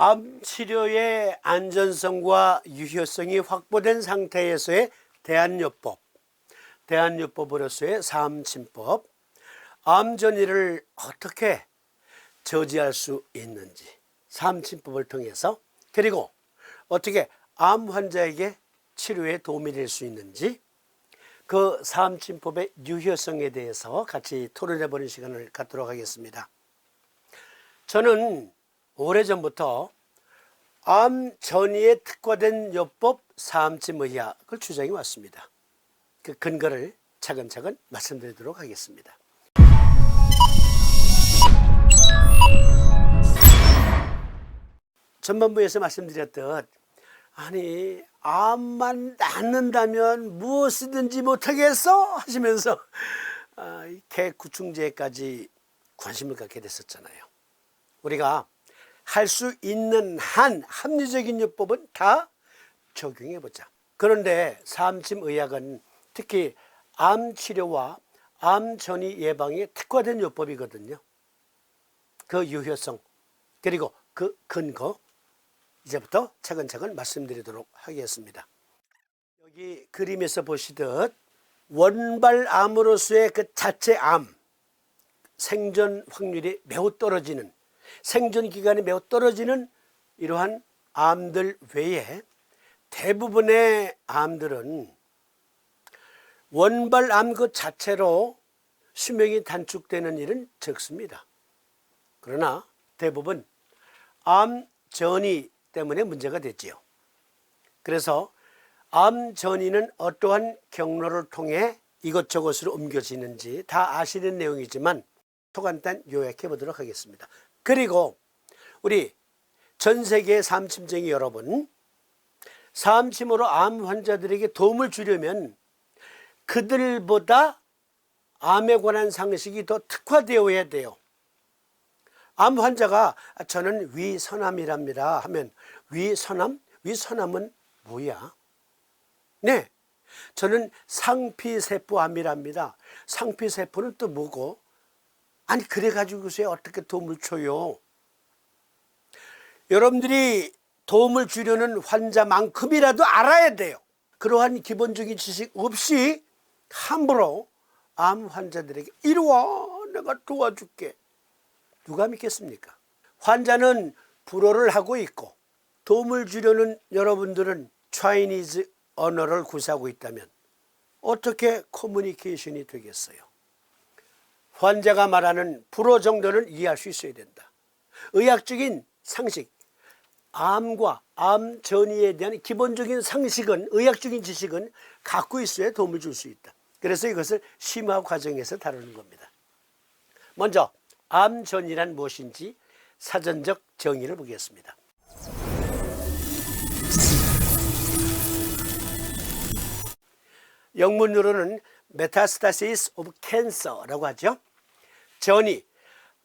암 치료의 안전성과 유효성이 확보된 상태에서의 대안요법, 대안요법으로서의 사암침법, 암 전이를 어떻게 저지할 수 있는지, 사암침법을 통해서, 그리고 어떻게 암 환자에게 치료에 도움이 될 수 있는지, 그 사암침법의 유효성에 대해서 같이 토론해보는 시간을 갖도록 하겠습니다. 저는 오래전부터 암 전이에 특화된 요법 사암침의학을 주장해 왔습니다. 그 근거를 차근차근 말씀드리도록 하겠습니다. 전반부에서 말씀드렸듯, 아니 암만 낫는다면 무엇이든지 못하겠어 하시면서 개구충제까지 관심을 갖게 됐었잖아요. 우리가 할 수 있는 한 합리적인 요법은 다 적용해보자. 그런데 사암침의학은 특히 암 치료와 암 전이 예방에 특화된 요법이거든요. 그 유효성, 그리고 그 근거, 이제부터 차근차근 말씀드리도록 하겠습니다. 여기 그림에서 보시듯 원발암으로서의 그 자체 암, 생존 확률이 매우 떨어지는, 생존 기간이 매우 떨어지는 이러한 암들 외에 대부분의 암들은 원발암 그 자체로 수명이 단축되는 일은 적습니다. 그러나 대부분 암 전이 때문에 문제가 됐지요. 그래서 암 전이는 어떠한 경로를 통해 이것저것으로 옮겨지는지 다 아시는 내용이지만 초간단 요약해 보도록 하겠습니다. 그리고 우리 전 세계 사암침쟁이 여러분, 사암침으로 암 환자들에게 도움을 주려면 그들보다 암에 관한 상식이 더 특화되어야 돼요. 암 환자가 저는 위선암이랍니다 하면 위선암? 위선암은 뭐야? 네, 저는 상피세포암이랍니다. 상피세포는 또 뭐고? 아니 그래가지고서 어떻게 도움을 줘요? 여러분들이 도움을 주려는 환자만큼이라도 알아야 돼요. 그러한 기본적인 지식 없이 함부로 암 환자들에게 이리 와 내가 도와줄게, 누가 믿겠습니까? 환자는 불어를 하고 있고 도움을 주려는 여러분들은 차이니즈 언어를 구사하고 있다면 어떻게 커뮤니케이션이 되겠어요? 환자가 말하는 불어 정도는 이해할 수 있어야 된다. 의학적인 상식, 암과 암 전이에 대한 기본적인 상식은, 의학적인 지식은 갖고 있어야 도움을 줄 수 있다. 그래서 이것을 심화 과정에서 다루는 겁니다. 먼저 암 전이란 무엇인지 사전적 정의를 보겠습니다. 영문으로는 메타스타시스 오브 캔서라고 하죠. 전이,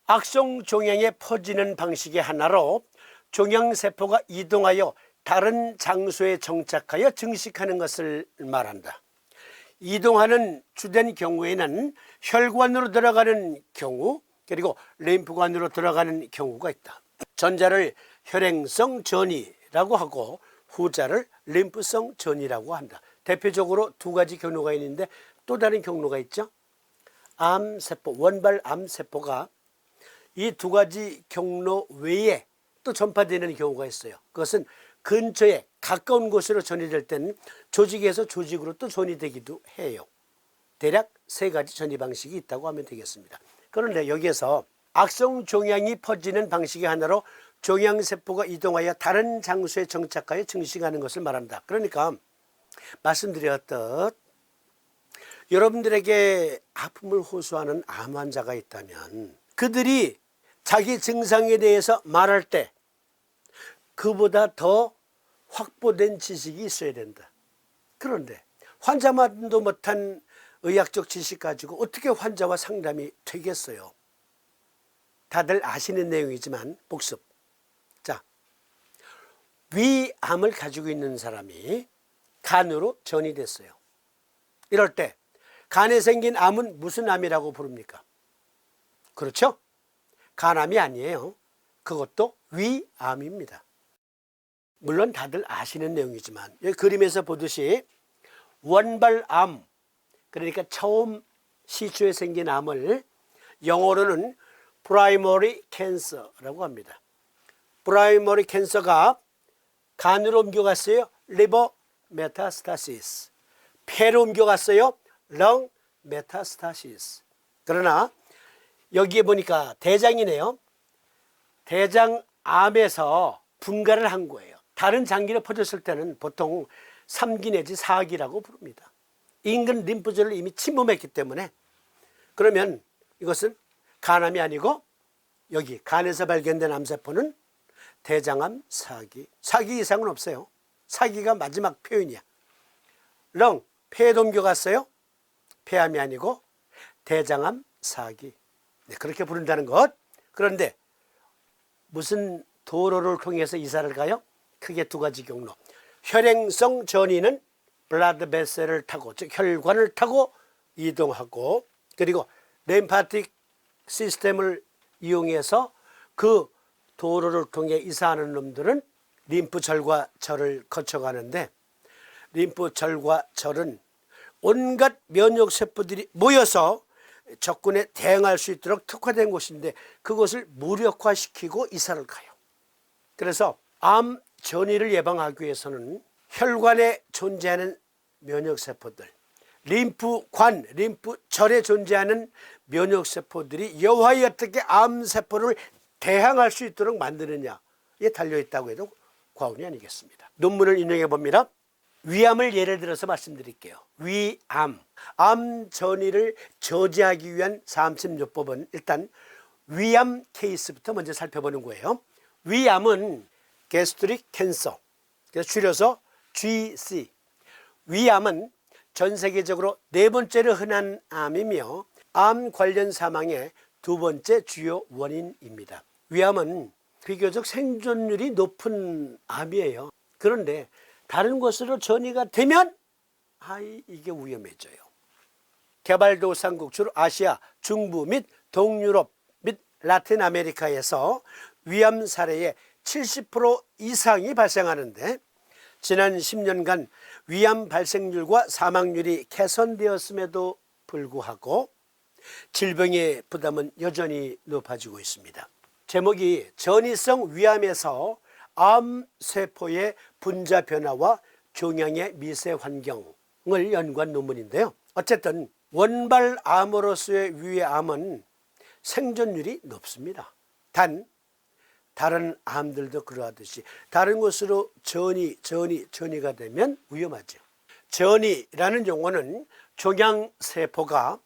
악성 종양에 퍼지는 방식의 하나로 종양세포가 이동하여 다른 장소에 정착하여 증식하는 것을 말한다. 이동하는 주된 경우에는 혈관으로 들어가는 경우, 그리고 림프관으로 들어가는 경우가 있다. 전자를 혈행성 전이라고 하고 후자를 림프성 전이라고 한다. 대표적으로 두 가지 경로가 있는데 또 다른 경로가 있죠. 암세포, 원발 암세포가 이 두 가지 경로 외에 또 전파되는 경우가 있어요. 그것은 근처에 가까운 곳으로 전이될 때는 조직에서 조직으로 또 전이되기도 해요. 대략 세 가지 전이 방식이 있다고 하면 되겠습니다. 그런데 여기에서 악성 종양이 퍼지는 방식의 하나로 종양세포가 이동하여 다른 장소에 정착하여 증식하는 것을 말한다. 그러니까 말씀드렸듯 여러분들에게 아픔을 호소하는 암 환자가 있다면 그들이 자기 증상에 대해서 말할 때 그보다 더 확보된 지식이 있어야 된다. 그런데 환자만도 못한 의학적 지식 가지고 어떻게 환자와 상담이 되겠어요? 다들 아시는 내용이지만 복습. 자, 위암을 가지고 있는 사람이 간으로 전이 됐어요. 이럴 때 간에 생긴 암은 무슨 암이라고 부릅니까? 그렇죠? 간암이 아니에요. 그것도 위암입니다. 물론 다들 아시는 내용이지만 여기 그림에서 보듯이 원발암, 그러니까 처음 시초에 생긴 암을 영어로는 primary cancer라고 합니다. primary cancer가 간으로 옮겨갔어요. liver metastasis. 폐로 옮겨갔어요. lung metastasis. 그러나 여기에 보니까 대장이네요. 대장암에서 분가를 한 거예요. 다른 장기로 퍼졌을 때는 보통 3기 내지 4기라고 부릅니다. 인근 림프절을 이미 침범했기 때문에, 그러면 이것은 간암이 아니고 여기 간에서 발견된 암세포는 대장암 4기. 4기 이상은 없어요. 4기가 마지막 표현이야. 렁, 폐에 옮겨갔어요. 폐암이 아니고 대장암 4기. 네, 그렇게 부른다는 것. 그런데 무슨 도로를 통해서 이사를 가요? 크게 두 가지 경로. 혈행성 전이는 블라드 베셀을 타고, 즉 혈관을 타고 이동하고, 그리고 림파틱 시스템을 이용해서 그 도로를 통해 이사하는 놈들은 림프절과 절을 거쳐가는데, 림프절과 절은 온갖 면역세포들이 모여서 적군에 대응할 수 있도록 특화된 곳인데 그것을 무력화시키고 이사를 가요. 그래서 암 전이를 예방하기 위해서는 혈관에 존재하는 면역세포들, 림프관, 림프절에 존재하는 면역세포들이 여하에 어떻게 암세포를 대항할 수 있도록 만드느냐에 달려있다고 해도 과언이 아니겠습니다. 논문을 인용해 봅니다. 위암을 예를 들어서 말씀드릴게요. 위암, 암 전이를 저지하기 위한 사암침요법은 일단 위암 케이스부터 먼저 살펴보는 거예요. 위암은 gastric cancer, 그래서 줄여서 GC. 위암은 전 세계적으로 네 번째로 흔한 암이며 암 관련 사망의 두 번째 주요 원인입니다. 위암은 비교적 생존율이 높은 암이에요. 그런데 다른 곳으로 전이가 되면 이게 위험해져요. 개발도상국 주로 아시아, 중부 및 동유럽 및 라틴 아메리카에서 위암 사례의 70% 이상이 발생하는데 지난 10년간 위암 발생률과 사망률이 개선되었음에도 불구하고 질병의 부담은 여전히 높아지고 있습니다. 제목이 전이성 위암에서 암세포의 분자 변화와 종양의 미세 환경을 연구한 논문인데요. 어쨌든 원발암으로서의 위암은 생존율이 높습니다. 단 다른 암들도 그러하듯이 다른 곳으로 전이가 되면 위험하죠. 전이라는 용어는 종양세포가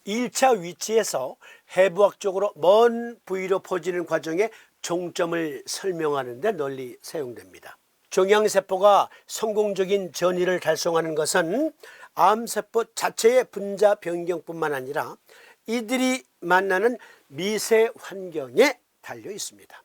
1차 위치에서 해부학적으로 먼 부위로 퍼지는 과정에 종점을 설명하는 데 널리 사용됩니다. 종양세포가 성공적인 전이를 달성하는 것은 암세포 자체의 분자 변경뿐만 아니라 이들이 만나는 미세 환경에 달려 있습니다.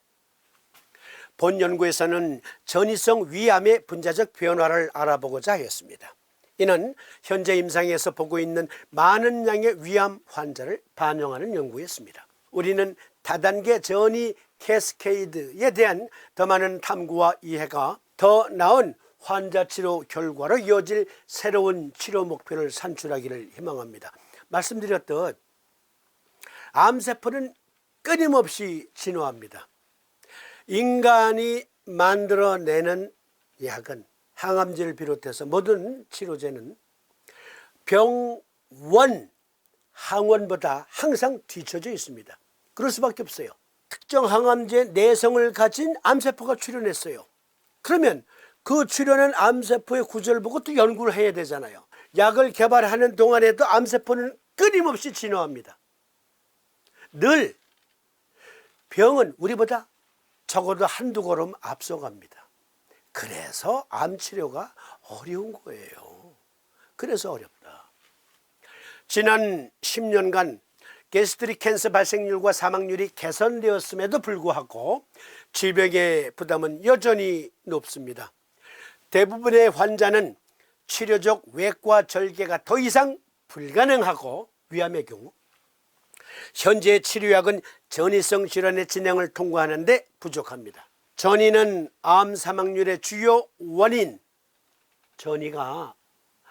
본 연구에서는 전이성 위암의 분자적 변화를 알아보고자 했습니다. 이는 현재 임상에서 보고 있는 많은 양의 위암 환자를 반영하는 연구였습니다. 우리는 다단계 전이 캐스케이드에 대한 더 많은 탐구와 이해가 더 나은 환자 치료 결과로 이어질 새로운 치료 목표를 산출하기를 희망합니다. 말씀드렸듯 암세포는 끊임없이 진화합니다. 인간이 만들어내는 약은 항암제를 비롯해서 모든 치료제는 병원, 항원보다 항상 뒤처져 있습니다. 그럴 수밖에 없어요. 특정 항암제 내성을 가진 암세포가 출현했어요. 그러면 그 출현한 암세포의 구조를 보고 또 연구를 해야 되잖아요. 약을 개발하는 동안에도 암세포는 끊임없이 진화합니다. 늘 병은 우리보다 적어도 한두 걸음 앞서갑니다. 그래서 암치료가 어려운 거예요. 그래서 어렵다. 지난 10년간 게스트릭 캔서 발생률과 사망률이 개선되었음에도 불구하고 질병의 부담은 여전히 높습니다. 대부분의 환자는 치료적 외과 절개가 더 이상 불가능하고 위암의 경우 현재 치료약은 전이성 질환의 진행을 통과하는 데 부족합니다. 전이는 암 사망률의 주요 원인. 전이가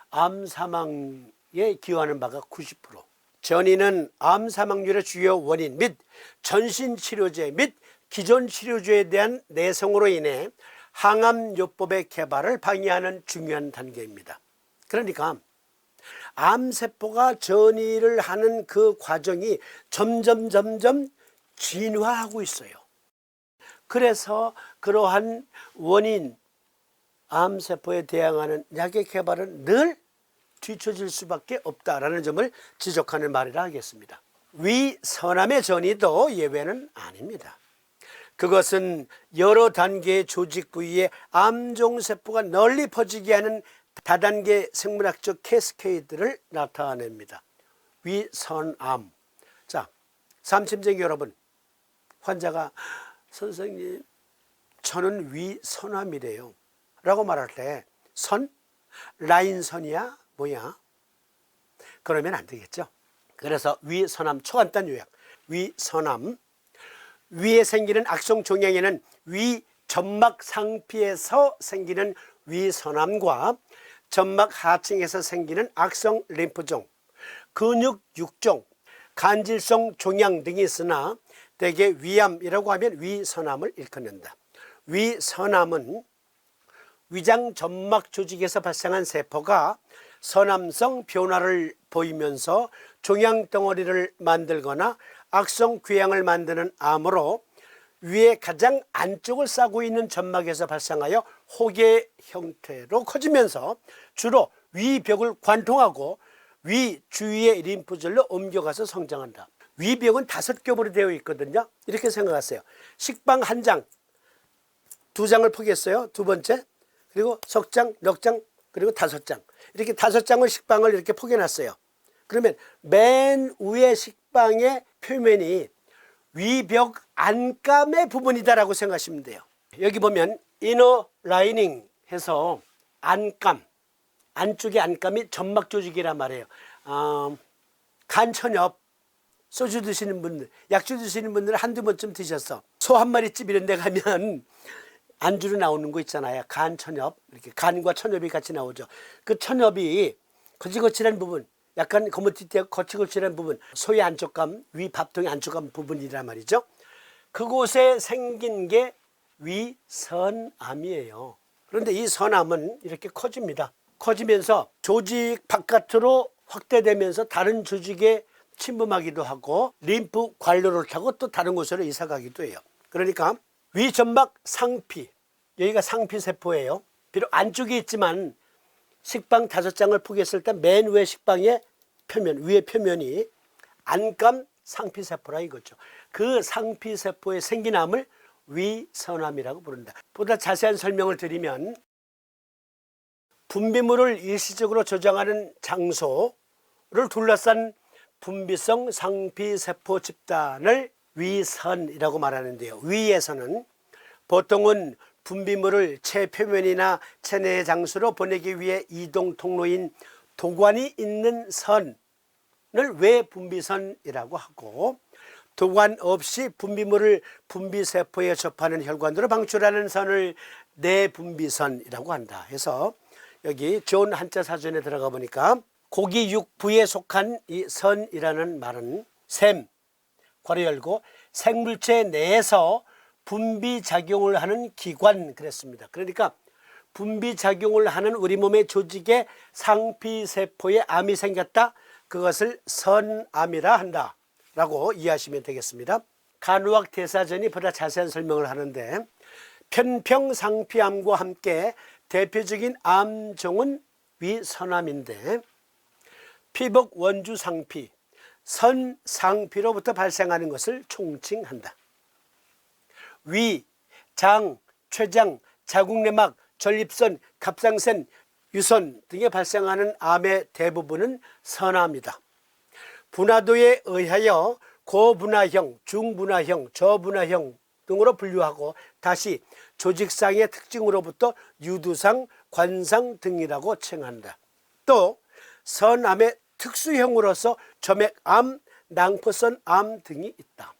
암 사망에 기여하는 바가 90%. 전이는 암 사망률의 주요 원인 및 전신 치료제 및 기존 치료제에 대한 내성으로 인해 항암요법의 개발을 방해하는 중요한 단계입니다. 그러니까 암세포가 전이를 하는 그 과정이 점점 진화하고 있어요. 그래서 그러한 원인, 암세포에 대항하는 약의 개발은 늘 뒤처질 수밖에 없다라는 점을 지적하는 말이라 하겠습니다. 위선암의 전이도 예외는 아닙니다. 그것은 여러 단계의 조직 부위에 암종세포가 널리 퍼지게 하는 다단계 생물학적 캐스케이드를 나타냅니다. 위선암. 자, 삼심쟁이 여러분, 환자가 선생님 저는 위선암이래요 라고 말할 때 선? 라인선이야? 뭐야? 그러면 안 되겠죠. 그래서 위선암 초간단 요약. 위선암, 위에 생기는 악성 종양에는 위 점막 상피에서 생기는 위선암과 점막 하층에서 생기는 악성 림프종, 근육 육종, 간질성 종양 등이 있으나 대개 위암이라고 하면 위선암을 일컫는다. 위선암은 위장 점막 조직에서 발생한 세포가 선암성 변화를 보이면서 종양 덩어리를 만들거나 악성 궤양을 만드는 암으로 위의 가장 안쪽을 싸고 있는 점막에서 발생하여 호계 형태로 커지면서 주로 위벽을 관통하고 위 주위의 림프절로 옮겨가서 성장한다. 위벽은 5겹으로 되어 있거든요. 이렇게 생각하세요. 식빵 한 장, 2장을 포개했어요. 두 번째, 그리고 석장, 넉 장, 그리고 5장. 이렇게 5장의 식빵을 이렇게 포개놨어요. 그러면 맨 위에 식빵의 표면이 위벽 안감의 부분이다라고 생각하시면 돼요. 여기 보면 이너 라이닝 해서 안감, 안쪽의 안감이 점막 조직이란 말이에요. 간천엽, 소주 드시는 분들, 약주 드시는 분들은 한두 번쯤 드셨어. 소 한 마리집 이런 데 가면 안주로 나오는 거 있잖아요. 간천엽, 이렇게 간과 천엽이 같이 나오죠. 그 천엽이 거칠거칠한 부분, 약간 거무튀튀하고 거칠거칠한 부분, 소의 안쪽감, 위 밥통의 안쪽감 부분이란 말이죠. 그곳에 생긴 게 위선암이에요. 그런데 이 선암은 이렇게 커집니다. 커지면서 조직 바깥으로 확대되면서 다른 조직에 침범하기도 하고 림프 관로를 타고 또 다른 곳으로 이사가기도 해요. 그러니까 위점막 상피, 여기가 상피세포예요. 비록 안쪽에 있지만 식빵 5장을 포개했을 때 맨 위에 식빵의 표면, 위의 표면이 안감 상피세포라 이거죠. 그 상피세포에 생긴 암을 위선암이라고 부른다. 보다 자세한 설명을 드리면 분비물을 일시적으로 저장하는 장소를 둘러싼 분비성 상피세포 집단을 위선이라고 말하는데요. 위에서는 보통은 분비물을 체표면이나 체내의 장소로 보내기 위해 이동 통로인 도관이 있는 선을 외분비선이라고 하고, 도관 없이 분비물을 분비세포에 접하는 혈관으로 방출하는 선을 내분비선이라고 한다. 해서 여기 좋은 한자 사전에 들어가 보니까 고기 육부에 속한 이 선이라는 말은 샘, 괄호 열고 생물체 내에서 분비작용을 하는 기관 그랬습니다. 그러니까 분비작용을 하는 우리 몸의 조직에 상피세포에 암이 생겼다. 그것을 선암이라 한다 라고 이해하시면 되겠습니다. 간호학 대사전이 보다 자세한 설명을 하는데 편평상피암과 함께 대표적인 암종은 위선암인데 피복 원주상피, 선상피로부터 발생하는 것을 총칭한다. 위, 장, 췌장, 자궁내막, 전립선, 갑상선, 유선 등에 발생하는 암의 대부분은 선암이다. 분화도에 의하여 고분화형, 중분화형, 저분화형 등으로 분류하고 다시 조직상의 특징으로부터 유두상, 관상 등이라고 칭한다. 또 선암의 특수형으로서 점액암, 낭포선암 등이 있다.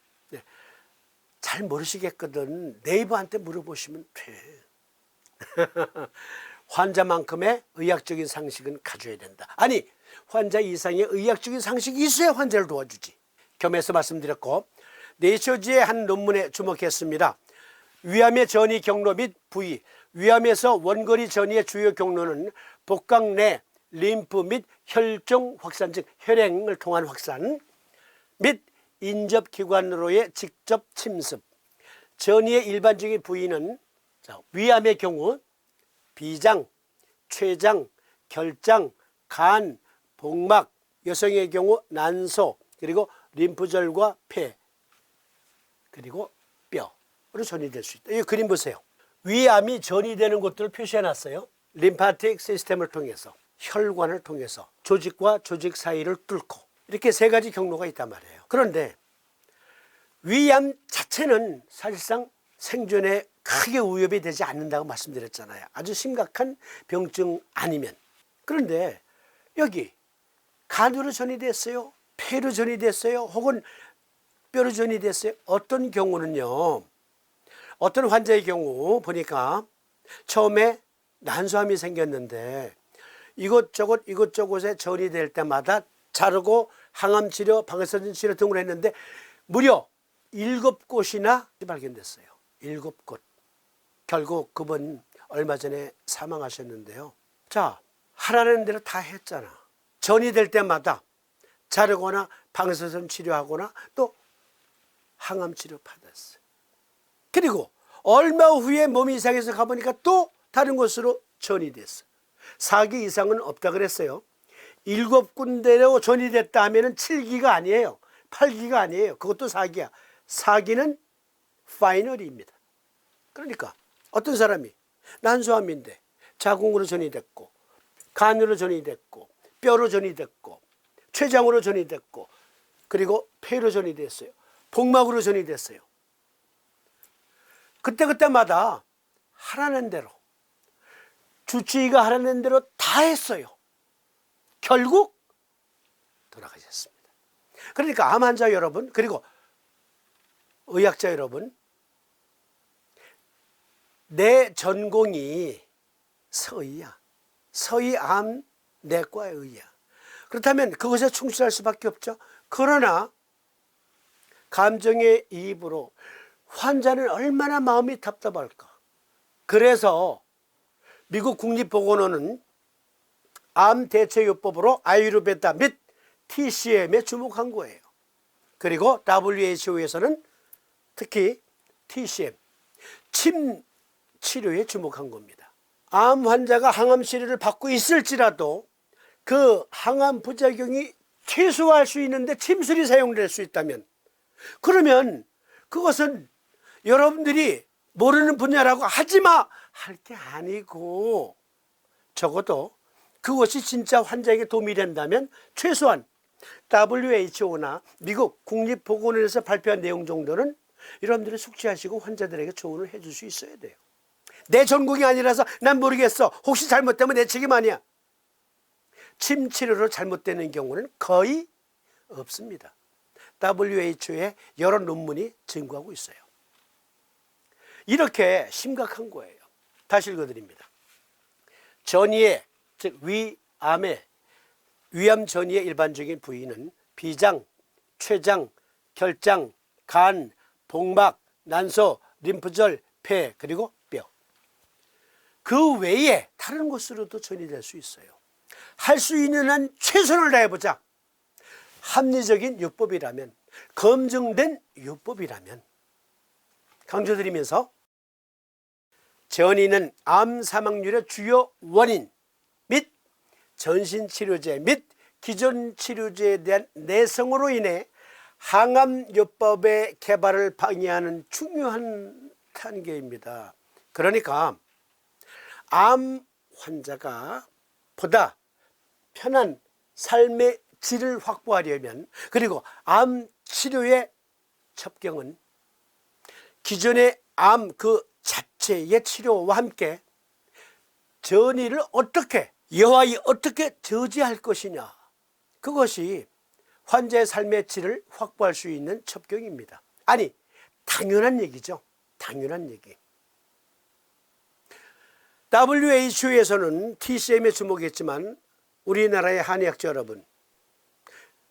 잘 모르시겠거든. 네이버한테 물어보시면 돼. 환자만큼의 의학적인 상식은 가져야 된다. 아니, 환자 이상의 의학적인 상식이 있어야 환자를 도와주지. 겸해서 말씀드렸고, 네이처지의 한 논문에 주목했습니다. 위암의 전이 경로 및 부위, 위암에서 원거리 전이의 주요 경로는 복강 내 림프 및 혈종 확산, 즉 혈행을 통한 확산 및 인접기관으로의 직접 침습. 전이의 일반적인 부위는 위암의 경우 비장, 췌장, 결장, 간, 복막, 여성의 경우 난소, 그리고 림프절과 폐, 그리고 뼈로 전이될 수 있다. 이 그림 보세요. 위암이 전이되는 곳들을 표시해놨어요. 림파틱 시스템을 통해서, 혈관을 통해서 조직과 조직 사이를 뚫고, 이렇게 세 가지 경로가 있단 말이에요. 그런데 위암 자체는 사실상 생존에 크게 위협이 되지 않는다고 말씀드렸잖아요. 아주 심각한 병증 아니면. 그런데 여기 간으로 전이됐어요, 폐로 전이됐어요, 혹은 뼈로 전이됐어요. 어떤 경우는요, 어떤 환자의 경우 보니까 처음에 난소암이 생겼는데 이것저것에 전이될 때마다 자르고 항암치료, 방사선 치료 등을 했는데 무려 7곳이나 발견됐어요. 7곳. 결국 그분 얼마 전에 사망하셨는데요. 자, 하라는 대로 다 했잖아. 전이될 때마다 자르거나 방사선 치료하거나 또 항암치료 받았어요. 그리고 얼마 후에 몸이 이상해서 가보니까 또 다른 곳으로 전이됐어요. 4기 이상은 없다 그랬어요. 7군데로 전이됐다 하면 7기가 아니에요. 8기가 아니에요. 그것도 4기야. 4기는 파이널입니다. 그러니까 어떤 사람이 난소암인데 자궁으로 전이됐고, 간으로 전이됐고, 뼈로 전이됐고, 췌장으로 전이됐고, 그리고 폐로 전이됐어요. 복막으로 전이됐어요. 그때마다 하라는 대로, 주치의가 하라는 대로 다 했어요. 결국 돌아가셨습니다. 그러니까 암 환자 여러분, 그리고 의학자 여러분, 내 전공이 서의야. 서의암 내과의 의야. 그렇다면 그것에 충실할 수밖에 없죠. 그러나 감정의 이입으로 환자는 얼마나 마음이 답답할까. 그래서 미국 국립보건원은 암 대처요법으로 아유르베다 및 TCM에 주목한 거예요. 그리고 WHO에서는 특히 TCM, 침 치료에 주목한 겁니다. 암 환자가 항암 치료를 받고 있을지라도 그 항암 부작용이 최소화할 수 있는데 침술이 사용될 수 있다면, 그러면 그것은 여러분들이 모르는 분야라고 하지마 할 게 아니고, 적어도 그것이 진짜 환자에게 도움이 된다면 최소한 WHO나 미국 국립보건원에서 발표한 내용 정도는 여러분들이 숙지하시고 환자들에게 조언을 해줄 수 있어야 돼요. 내 전공이 아니라서 난 모르겠어, 혹시 잘못되면 내 책임 아니야. 침 치료로 잘못되는 경우는 거의 없습니다. WHO의 여러 논문이 증거하고 있어요. 이렇게 심각한 거예요. 다시 읽어드립니다. 전이의, 즉 위암의, 위암 전이의 일반적인 부위는 비장, 췌장, 결장, 간, 복막, 난소, 림프절, 폐, 그리고 뼈. 그 외에 다른 곳으로도 전이될 수 있어요. 할 수 있는 한 최선을 다해보자. 합리적인 요법이라면, 검증된 요법이라면. 강조드리면서 전이는 암 사망률의 주요 원인 및 전신치료제 및 기존 치료제에 대한 내성으로 인해 항암요법의 개발을 방해하는 중요한 단계입니다. 그러니까 암 환자가 보다 편한 삶의 질을 확보하려면, 그리고 암 치료의 접경은 기존의 암 그 자체의 치료와 함께 전이를 어떻게, 여하이 어떻게 저지할 것이냐, 그것이 환자의 삶의 질을 확보할 수 있는 접경입니다. 아니, 당연한 얘기죠. 당연한 얘기. WHO에서는 TCM에 주목했지만 우리나라의 한의학자 여러분,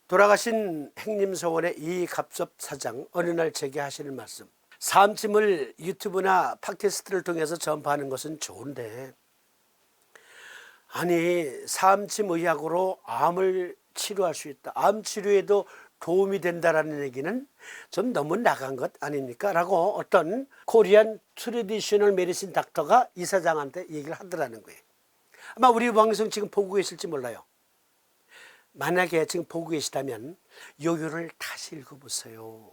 돌아가신 행림서원의 이갑섭 사장 어느 날 제게 하시는 말씀, 삼침을 유튜브나 팟캐스트를 통해서 전파하는 것은 좋은데 아니 삼침의학으로 암을 치료할 수 있다, 암 치료에도 도움이 된다라는 얘기는 좀 너무 나간 것 아닙니까? 라고 어떤 코리안 트래디셔널 메디신 닥터가 이 사장한테 얘기를 하더라는 거예요. 아마 우리 방송 지금 보고 계실지 몰라요. 만약에 지금 보고 계시다면 요결을 다시 읽어보세요.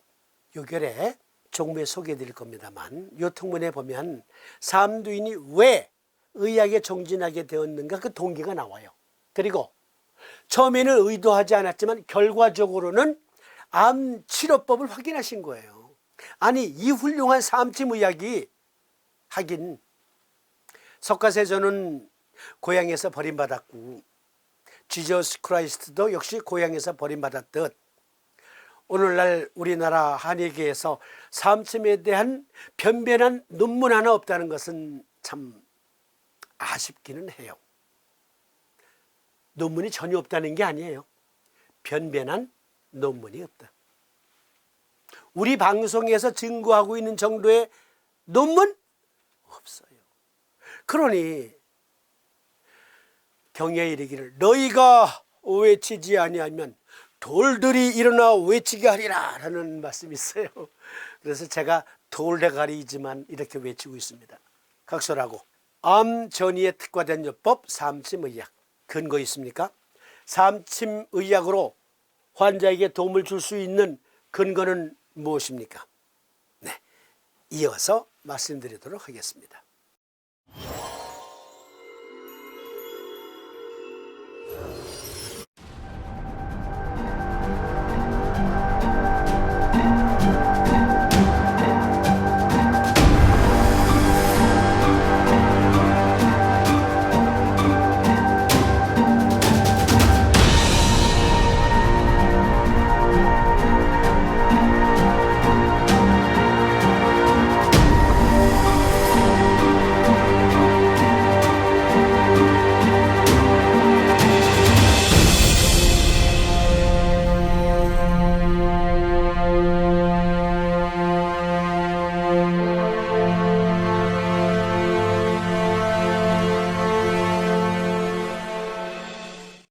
요결에 종무에 소개해드릴 겁니다만 요 특문에 보면 삼두인이 왜 의학에 정진하게 되었는가 그 동기가 나와요. 그리고 처음에는 의도하지 않았지만 결과적으로는 암 치료법을 확인하신 거예요. 아니 이 훌륭한 삼침의학이 하긴 석가세존은 고향에서 버림받았고 지저스 크라이스트도 역시 고향에서 버림받았듯 오늘날 우리나라 한의계에서 삼침에 대한 변변한 논문 하나 없다는 것은 참 아쉽기는 해요. 논문이 전혀 없다는 게 아니에요. 변변한 논문이 없다. 우리 방송에서 증거하고 있는 정도의 논문 없어요. 그러니 경야에 이르기를 너희가 외치지 아니하면 돌들이 일어나 외치게 하리라 라는 말씀이 있어요. 그래서 제가 돌대가리이지만 이렇게 외치고 있습니다. 각설하고 암 전이에 특화된 요법 삼침의학 근거 있습니까? 삼침의학으로 환자에게 도움을 줄 수 있는 근거는 무엇입니까? 네, 이어서 말씀드리도록 하겠습니다.